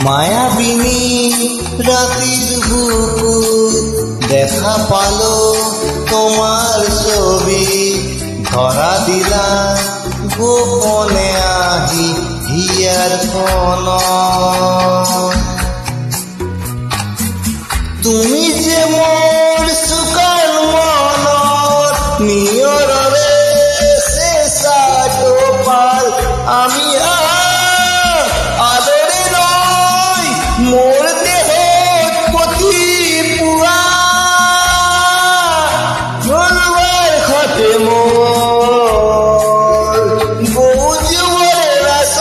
মায়াবিনী রাতির বুকু দেখা পালো তোমার ছবি ধরা দিলা গোপনে আহি হিয়ার কোন তুমি যে